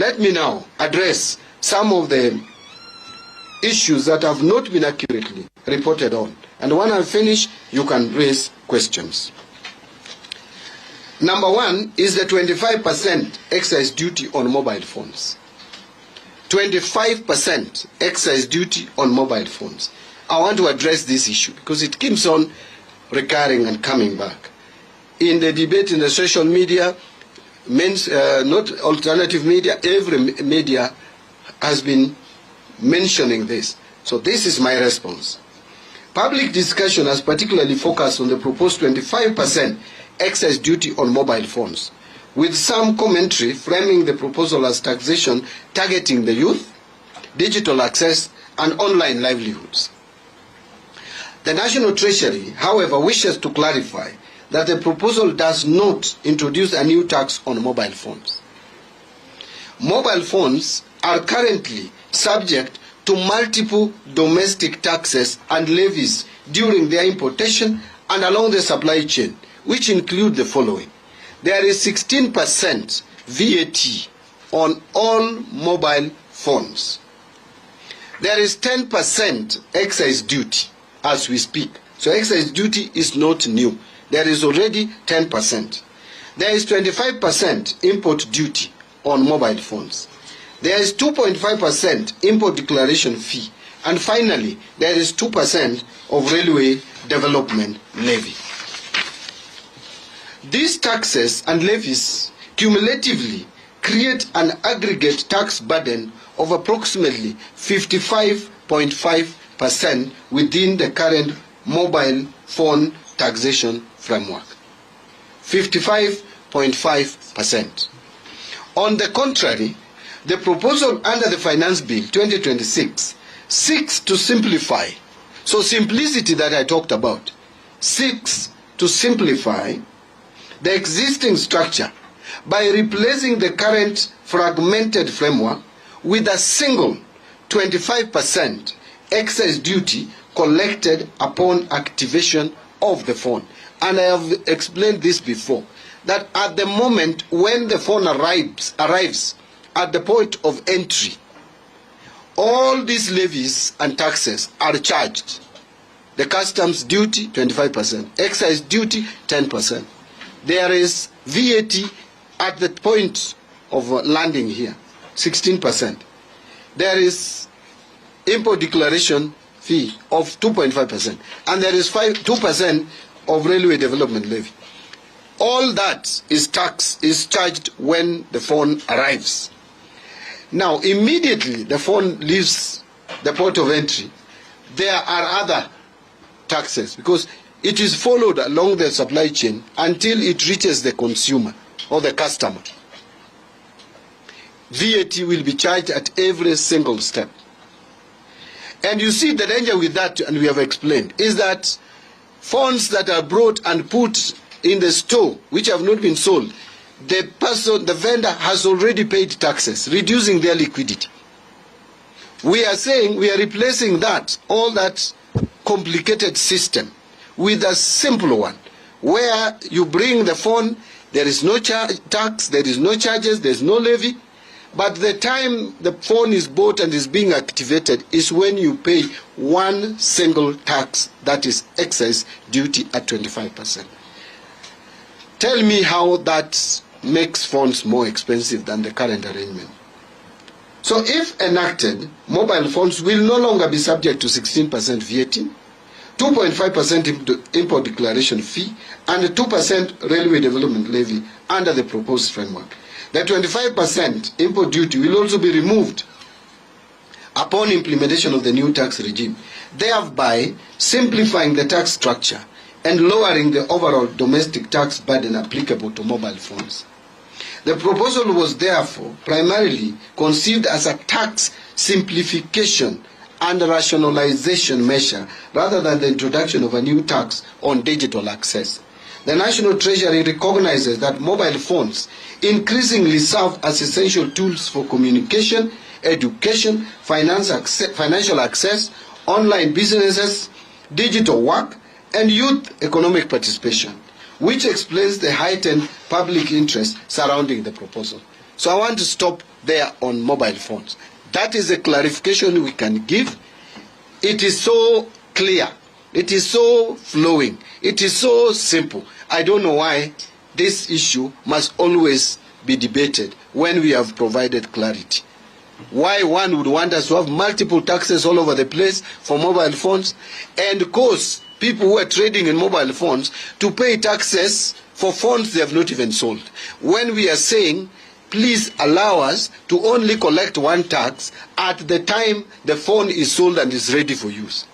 Let me now address some of the issues that have not been accurately reported on. And when I finish, you can raise questions. Number one is the 25% excise duty on mobile phones. 25% excise duty on mobile phones. I want to address this issue because it keeps on recurring and coming back. In the debate in the social media, not alternative media, every media has been mentioning this. So this is my response. Public discussion has particularly focused on the proposed 25% excise duty on mobile phones, with some commentary framing the proposal as taxation targeting the youth, digital access, and online livelihoods. The National Treasury, however, wishes to clarify that the proposal does not introduce a new tax on mobile phones. Mobile phones are currently subject to multiple domestic taxes and levies during their importation and along the supply chain, which include the following. There is 16% VAT on all mobile phones. There is 10% excise duty as we speak. So excise duty is not new. There is already 10%. There is 25% import duty on mobile phones. There is 2.5% import declaration fee. And finally, there is 2% of railway development levy. These taxes and levies cumulatively create an aggregate tax burden of approximately 55.5% within the current mobile phone taxation framework. 55.5%. On the contrary, the proposal under the Finance Bill 2026 seeks to simplify. So simplicity that I talked about seeks to simplify the existing structure by replacing the current fragmented framework with a single 25% excise duty collected upon activation of the phone. And I have explained this before, that at the moment when the phone arrives at the point of entry, all these levies and taxes are charged. The customs duty, 25%. Excise duty, 10%. There is VAT at the point of landing here, 16%. There is import declaration fee of 2.5%. And there is 2% of railway development levy. All that is charged when the phone arrives. Now, immediately the phone leaves the port of entry, there are other taxes because it is followed along the supply chain until it reaches the consumer or the customer. VAT will be charged at every single step. And you see the danger with that, and we have explained, is that phones that are brought and put in the store which have not been sold, the vendor has already paid taxes, reducing their liquidity. We are saying we are replacing that, all that complicated system with a simple one, where you bring the phone, there is no tax, there is no charges, there is no levy, but the time the phone is bought and is being activated is when you pay one single tax, that is excise duty at 25%. Tell me how that makes phones more expensive than the current arrangement. So if enacted, mobile phones will no longer be subject to 16% VAT, 2.5% import declaration fee, and a 2% railway development levy under the proposed framework. The 25% import duty will also be removed upon implementation of the new tax regime, thereby simplifying the tax structure and lowering the overall domestic tax burden applicable to mobile phones. The proposal was therefore primarily conceived as a tax simplification and rationalization measure rather than the introduction of a new tax on digital access. The National Treasury recognizes that mobile phones increasingly serve as essential tools for communication, education, financial access, online businesses, digital work, and youth economic participation, which explains the heightened public interest surrounding the proposal. So I want to stop there on mobile phones. That is a clarification we can give. It is so clear. It is so flowing. It is so simple. I don't know why this issue must always be debated when we have provided clarity. Why one would want us to have multiple taxes all over the place for mobile phones and cause people who are trading in mobile phones to pay taxes for phones they have not even sold. When we are saying, please allow us to only collect one tax at the time the phone is sold and is ready for use.